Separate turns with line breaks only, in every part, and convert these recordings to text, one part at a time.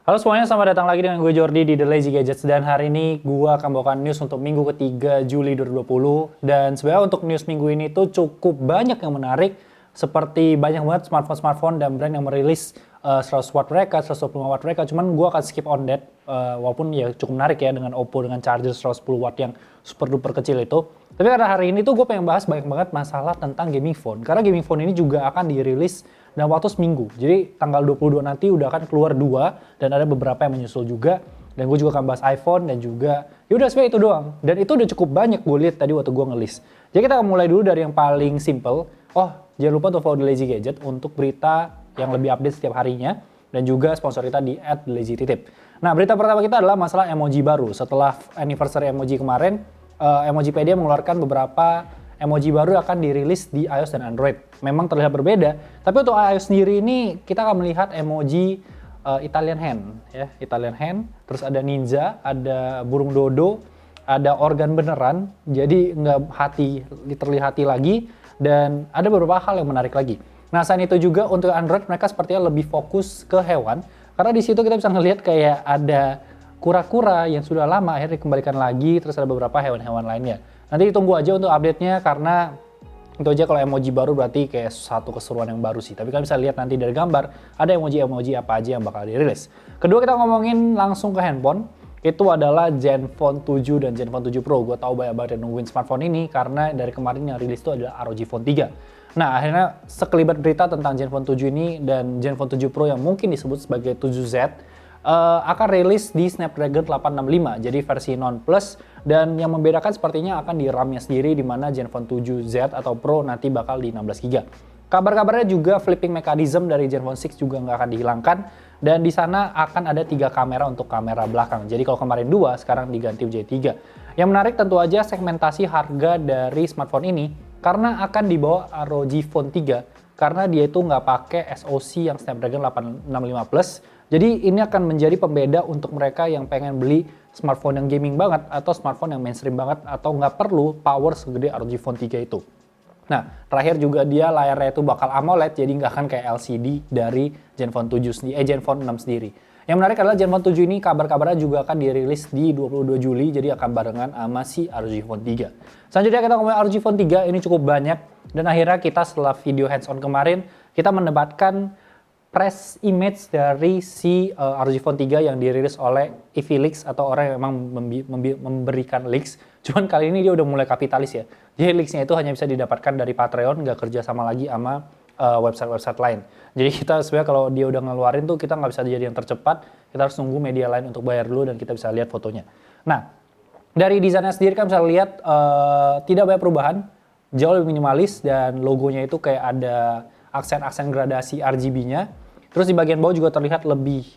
Halo semuanya, selamat datang lagi dengan gue Jordi di The Lazy Gadgets. Dan hari ini gue akan bawakan news untuk minggu ketiga Juli 2020. Dan sebenarnya untuk news minggu ini tuh cukup banyak yang menarik. Seperti banyak banget smartphone dan brand yang merilis 100 watt mereka, 125 watt mereka. Cuman gue akan skip on that. Walaupun ya cukup menarik ya dengan Oppo dengan charger 110 watt yang super duper kecil itu. Tapi karena hari ini tuh gue pengen bahas banyak banget masalah tentang gaming phone. Karena gaming phone ini juga akan dirilis dalam waktu seminggu. Jadi tanggal 22 nanti udah akan keluar 2 dan ada beberapa yang menyusul juga. Dan gue juga akan bahas iPhone dan juga yaudah sebenarnya itu doang. Dan itu udah cukup banyak gue lihat tadi waktu gue nge-list. Jadi kita akan mulai dulu dari yang paling simple. Oh, jangan lupa untuk follow The Lazy Gadget untuk berita yang lebih update setiap harinya. Dan juga sponsor kita di @thelazytitip. Nah, berita pertama kita adalah masalah emoji baru. Setelah anniversary emoji kemarin, Emojipedia mengeluarkan beberapa emoji baru akan dirilis di iOS dan Android. Memang terlihat berbeda, tapi untuk iOS sendiri ini kita akan melihat emoji Italian hand, ya, Italian hand. Terus ada ninja, ada burung dodo, ada organ beneran, jadi nggak hati, terlihat hati lagi, dan ada beberapa hal yang menarik lagi. Nah, selain itu juga untuk Android mereka sepertinya lebih fokus ke hewan, karena di situ kita bisa ngelihat kayak ada kura-kura yang sudah lama akhirnya dikembalikan lagi, terus ada beberapa hewan-hewan lainnya. Nanti tunggu aja untuk update-nya karena itu aja kalau emoji baru berarti kayak satu keseruan yang baru sih. Tapi kalian bisa lihat nanti dari gambar ada emoji-emoji apa aja yang bakal dirilis. Kedua kita ngomongin langsung ke handphone. Itu adalah Zenfone 7 dan Zenfone 7 Pro. Gue tahu banyak banget yang nungguin smartphone ini karena dari kemarin yang rilis itu adalah ROG Phone 3. Nah, akhirnya sekelibat berita tentang Zenfone 7 ini dan Zenfone 7 Pro yang mungkin disebut sebagai 7Z akan rilis di Snapdragon 865, jadi versi non plus, dan yang membedakan sepertinya akan di RAM-nya sendiri, di mana Zenfone 7Z atau Pro nanti bakal di 16GB. Kabar-kabarnya juga flipping mechanism dari Zenfone 6 juga nggak akan dihilangkan, dan di sana akan ada 3 kamera untuk kamera belakang. Jadi kalau kemarin 2, sekarang diganti menjadi 3. Yang menarik tentu aja segmentasi harga dari smartphone ini, karena akan dibawa ROG Phone 3, karena dia itu nggak pakai SoC yang Snapdragon 865 Plus. Jadi ini akan menjadi pembeda untuk mereka yang pengen beli smartphone yang gaming banget atau smartphone yang mainstream banget atau nggak perlu power segede ROG Phone 3 itu. Nah, terakhir juga dia layarnya itu bakal AMOLED, jadi nggak akan kayak LCD dari Zenfone 7 sendiri, Zenfone 6 sendiri. Yang menarik adalah Zenfone 7 ini kabar-kabarnya juga akan dirilis di 22 Juli, jadi akan barengan sama si ROG Phone 3. Selanjutnya kita ngomongin ROG Phone 3, ini cukup banyak, dan akhirnya kita setelah video hands-on kemarin, kita mendebatkan press image dari si ROG Phone 3 yang dirilis oleh Evileaks atau orang yang memang memberikan leaks. Cuman kali ini dia udah mulai kapitalis ya. Jadi leaksnya itu hanya bisa didapatkan dari Patreon, nggak kerja sama lagi sama website-website lain. Jadi kita sebenarnya kalau dia udah ngeluarin tuh kita nggak bisa jadi yang tercepat, kita harus nunggu media lain untuk bayar dulu dan kita bisa lihat fotonya. Nah, dari desainnya sendiri kan bisa lihat tidak banyak perubahan, jauh lebih minimalis dan logonya itu kayak ada aksen-aksen gradasi RGB-nya. Terus di bagian bawah juga terlihat lebih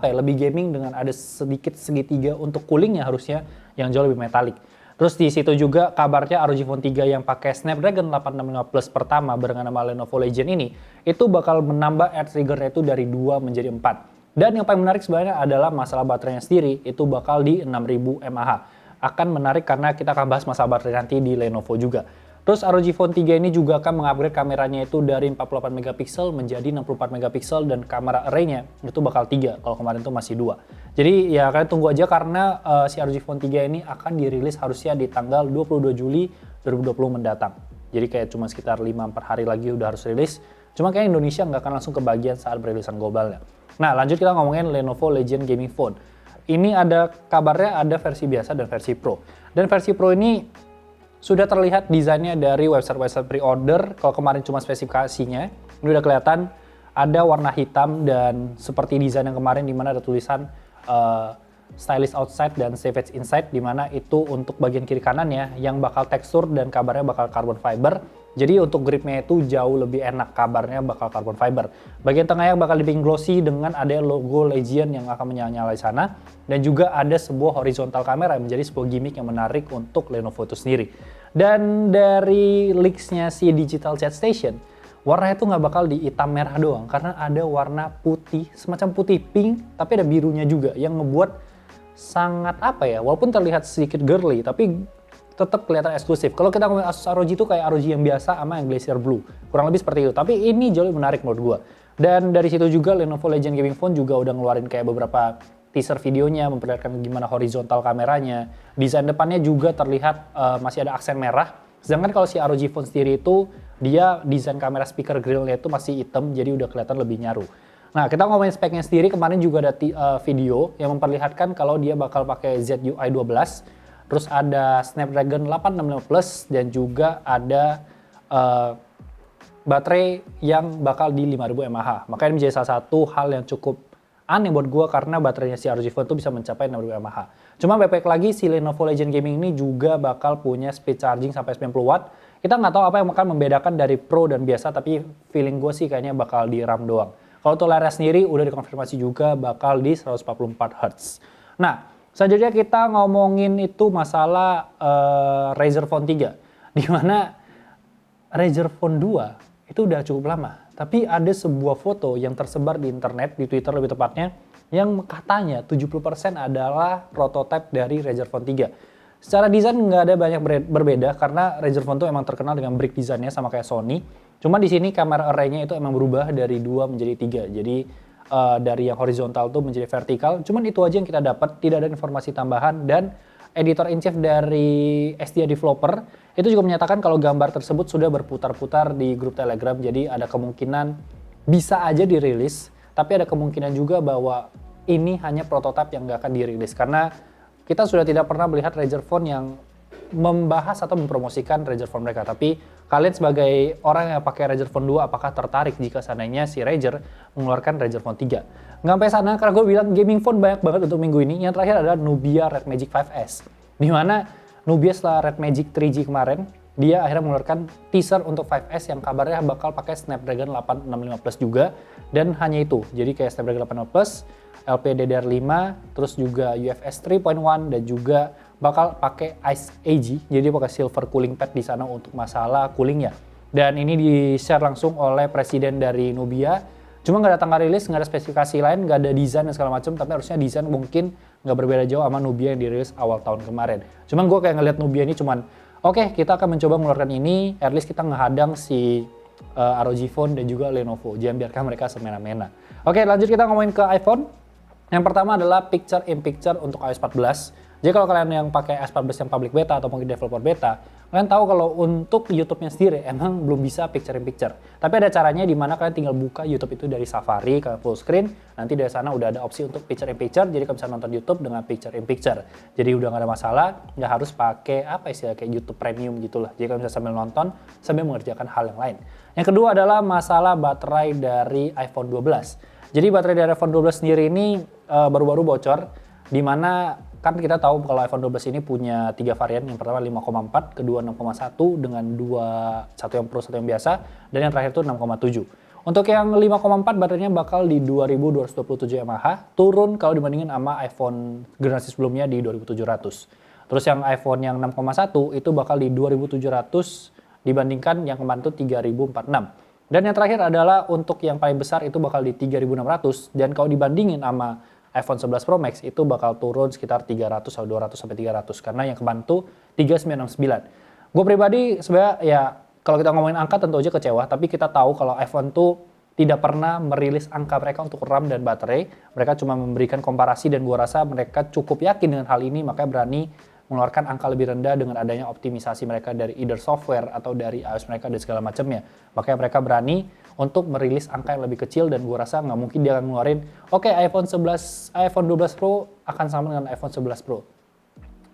lebih gaming dengan ada sedikit segitiga untuk coolingnya harusnya yang jauh lebih metalik. Terus di situ juga kabarnya ROG Phone 3 yang pakai Snapdragon 865 Plus pertama barengan sama Lenovo Legion ini itu bakal menambah air trigger-nya itu dari 2 menjadi 4. Dan yang paling menarik sebenarnya adalah masalah baterainya sendiri itu bakal di 6000 mAh. Akan menarik karena kita akan bahas masalah baterai nanti di Lenovo juga. Terus ROG Phone 3 ini juga akan mengupgrade kameranya itu dari 48 megapiksel menjadi 64 megapiksel dan kamera array-nya itu bakal 3, kalau kemarin itu masih 2. Jadi ya kalian tunggu aja karena si ROG Phone 3 ini akan dirilis harusnya di tanggal 22 Juli 2020 mendatang. Jadi kayak cuma sekitar 5-4 hari lagi udah harus rilis. Cuma kayak Indonesia nggak akan langsung kebagian saat perilisan globalnya. Nah, lanjut kita ngomongin Lenovo Legion Gaming Phone. Ini ada kabarnya ada versi biasa dan versi Pro. Dan versi Pro ini sudah terlihat desainnya dari website-website pre-order. Kalau kemarin cuma spesifikasinya, ini udah kelihatan ada warna hitam dan seperti desain yang kemarin di mana ada tulisan stylish outside dan savage inside, di mana itu untuk bagian kiri kanannya yang bakal tekstur dan kabarnya bakal carbon fiber. Jadi untuk gripnya itu jauh lebih enak, kabarnya bakal carbon fiber. Bagian tengahnya bakal dibikin glossy dengan ada logo Legion yang akan menyala-nyala di sana. Dan juga ada sebuah horizontal kamera yang menjadi sebuah gimmick yang menarik untuk Lenovo itu sendiri. Dan dari leaks-nya si Digital Jet Station, warnanya itu nggak bakal di hitam merah doang, karena ada warna putih, semacam putih pink, tapi ada birunya juga yang ngebuat sangat walaupun terlihat sedikit girly, tapi tetap kelihatan eksklusif. Kalau kita ngomongin Asus ROG itu kayak ROG yang biasa sama yang Glacier Blue. Kurang lebih seperti itu. Tapi ini jauh lebih menarik menurut gue. Dan dari situ juga Lenovo Legion Gaming Phone juga udah ngeluarin kayak beberapa teaser videonya memperlihatkan gimana horizontal kameranya. Desain depannya juga terlihat masih ada aksen merah. Sedangkan kalau si ROG Phone sendiri itu dia desain kamera speaker grillnya itu masih hitam, jadi udah kelihatan lebih nyaru. Nah, kita ngomongin speknya sendiri, kemarin juga ada video yang memperlihatkan kalau dia bakal pakai ZUI 12, terus ada Snapdragon 865 Plus dan juga ada baterai yang bakal di 5000 mAh. Makanya ini menjadi salah satu hal yang cukup aneh buat gue karena baterainya si ROG Phone itu bisa mencapai 6000 mAh. Cuma baik lagi si Lenovo Legion Gaming ini juga bakal punya speed charging sampai 90 watt. Kita nggak tahu apa yang akan membedakan dari Pro dan biasa, tapi feeling gue sih kayaknya bakal di RAM doang. Kalau untuk layarnya sendiri udah dikonfirmasi juga bakal di 144 Hz. Nah, selanjutnya kita ngomongin itu masalah Razer Phone 3. Di mana Razer Phone 2 itu udah cukup lama. Tapi ada sebuah foto yang tersebar di internet, di Twitter lebih tepatnya, yang katanya 70% adalah prototipe dari Razer Phone 3. Secara desain nggak ada banyak berbeda karena Razer Phone itu emang terkenal dengan brick desainnya sama kayak Sony. Cuma di sini kamera array-nya itu emang berubah dari 2 menjadi 3. Jadi dari yang horizontal tuh menjadi vertikal. Cuman itu aja yang kita dapat, tidak ada informasi tambahan. Dan editor in chief dari SDA Developer itu juga menyatakan kalau gambar tersebut sudah berputar-putar di grup Telegram. Jadi ada kemungkinan bisa aja dirilis, tapi ada kemungkinan juga bahwa ini hanya prototipe yang nggak akan dirilis karena kita sudah tidak pernah melihat Razer Phone yang membahas atau mempromosikan Razer Phone mereka. Tapi kalian sebagai orang yang pakai Razer Phone 2 apakah tertarik jika seandainya si Razer mengeluarkan Razer Phone 3? Nggak sampai sana karena gue bilang gaming phone banyak banget untuk minggu ini. Yang terakhir adalah Nubia Red Magic 5S. Di mana Nubia setelah Red Magic 3G kemarin, dia akhirnya mengeluarkan teaser untuk 5S yang kabarnya bakal pakai Snapdragon 865 Plus juga. Dan hanya itu, jadi kayak Snapdragon 865 Plus, LPDDR5, terus juga UFS 3.1 dan juga bakal pakai Ice AG, jadi pakai silver cooling pad di sana untuk masalah coolingnya. Dan ini di-share langsung oleh presiden dari Nubia. Cuma nggak ada tanggal rilis, nggak ada spesifikasi lain, nggak ada desain dan segala macam, tapi harusnya desain mungkin nggak berbeda jauh sama Nubia yang dirilis awal tahun kemarin. Cuman gue kayak ngeliat Nubia ini cuman, oke, kita akan mencoba mengeluarkan ini, at least kita ngehadang si ROG Phone dan juga Lenovo, jangan biarkan mereka semena-mena. Oke, lanjut kita ngomongin ke iPhone. Yang pertama adalah picture in picture untuk iOS 14. Jadi kalau kalian yang pakai iOS 14 yang public beta atau mungkin developer beta, kalian tahu kalau untuk YouTube-nya sendiri emang belum bisa picture in picture. Tapi ada caranya di mana kalian tinggal buka YouTube itu dari Safari ke full screen, nanti dari sana udah ada opsi untuk picture in picture, jadi kalian bisa nonton YouTube dengan picture in picture. Jadi udah nggak ada masalah, nggak harus pakai apa istilah kayak YouTube Premium gitulah. Jadi kalian bisa sambil nonton, sambil mengerjakan hal yang lain. Yang kedua adalah masalah baterai dari iPhone 12. Jadi baterai dari iPhone 12 sendiri ini baru-baru bocor, di mana kan kita tahu kalau iPhone 12 ini punya 3 varian. Yang pertama 5,4, kedua 6,1 dengan satu yang Pro, satu yang biasa, dan yang terakhir itu 6,7. Untuk yang 5,4 baterainya bakal di 2227 mAh, turun kalau dibandingin sama iPhone generasi sebelumnya di 2700. Terus yang iPhone yang 6,1 itu bakal di 2700 dibandingkan yang kemarin itu 3046. Dan yang terakhir adalah untuk yang paling besar itu bakal di 3600, dan kalau dibandingin sama iPhone 11 Pro Max itu bakal turun sekitar 300 atau 200 sampai 300 karena yang kemarin tuh 3969. Gue pribadi sebenarnya ya kalau kita ngomongin angka tentu aja kecewa, tapi kita tahu kalau iPhone tuh tidak pernah merilis angka mereka untuk RAM dan baterai. Mereka cuma memberikan komparasi dan gue rasa mereka cukup yakin dengan hal ini, makanya berani mengeluarkan angka lebih rendah dengan adanya optimisasi mereka dari either software atau dari iOS mereka dan segala macamnya. Makanya mereka berani untuk merilis angka yang lebih kecil dan gue rasa nggak mungkin dia akan ngeluarin iPhone 12 Pro akan sama dengan iPhone 11 Pro.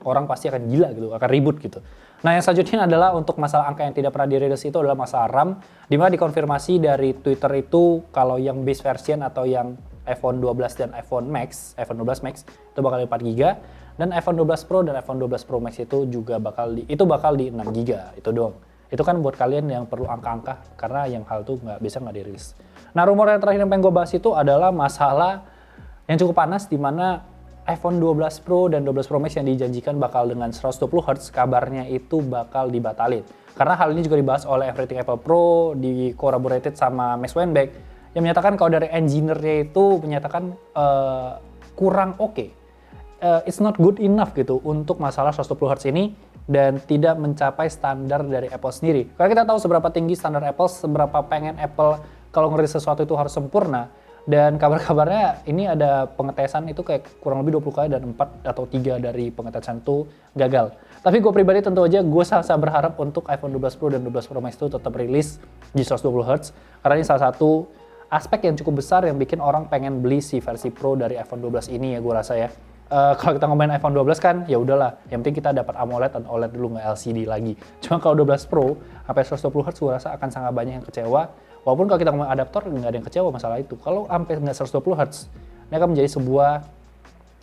Orang pasti akan gila gitu, akan ribut gitu. Nah yang selanjutnya adalah untuk masalah angka yang tidak pernah dirilis itu adalah masalah RAM, di mana dikonfirmasi dari Twitter itu kalau yang base version atau yang iPhone 12 dan iPhone 12 Max itu bakal di 4GB, dan iPhone 12 Pro dan iPhone 12 Pro Max itu juga bakal di 6GB, itu doang. Itu kan buat kalian yang perlu angka-angka, karena yang hal itu nggak dirilis. Nah rumor yang terakhir yang pengen gue bahas itu adalah masalah yang cukup panas, di mana iPhone 12 Pro dan 12 Pro Max yang dijanjikan bakal dengan 120 Hz, kabarnya itu bakal dibatalin. Karena hal ini juga dibahas oleh Everything Apple Pro, di collaborated sama Max Weinberg, yang menyatakan kalau dari engineer-nya itu menyatakan kurang oke. It's not good enough gitu untuk masalah 120 Hz ini dan tidak mencapai standar dari Apple sendiri. Karena kita tahu seberapa tinggi standar Apple, seberapa pengen Apple kalau ngerilis sesuatu itu harus sempurna. Dan kabar-kabarnya ini ada pengetesan itu kayak kurang lebih 20 kali dan 4 atau 3 dari pengetesan itu gagal. Tapi gue pribadi tentu aja gue sangat berharap untuk iPhone 12 Pro dan 12 Pro Max itu tetap rilis di 120Hz. Karena ini salah satu aspek yang cukup besar yang bikin orang pengen beli si versi Pro dari iPhone 12 ini ya gue rasa ya. Kalau kita ngomongin iPhone 12 kan ya udahlah, yang penting kita dapat AMOLED dan OLED dulu, nggak LCD lagi. Cuma kalau 12 Pro sampai 120Hz gue rasa akan sangat banyak yang kecewa. Walaupun kalau kita ngomongin adaptor nggak ada yang kecewa masalah itu. Kalau sampai nggak 120Hz, ini akan menjadi sebuah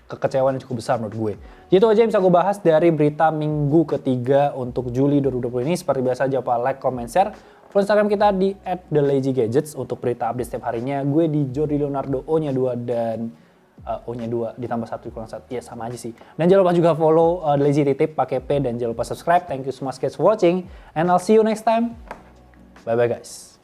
kekecewaan yang cukup besar menurut gue. Jadi itu aja yang bisa gue bahas dari berita minggu ketiga untuk Juli 2020 ini. Seperti biasa jangan lupa like, comment, share. Follow Instagram kita di @thelazygadgets untuk berita update setiap harinya. Gue di Jordi Leonardo O-nya 2 dan O-nya 2 ditambah 1 kurang 1. Ya sama aja sih. Dan jangan lupa juga follow The Lazy Titip pakai P dan jangan lupa subscribe. Thank you so much guys for watching and I'll see you next time. Bye bye guys.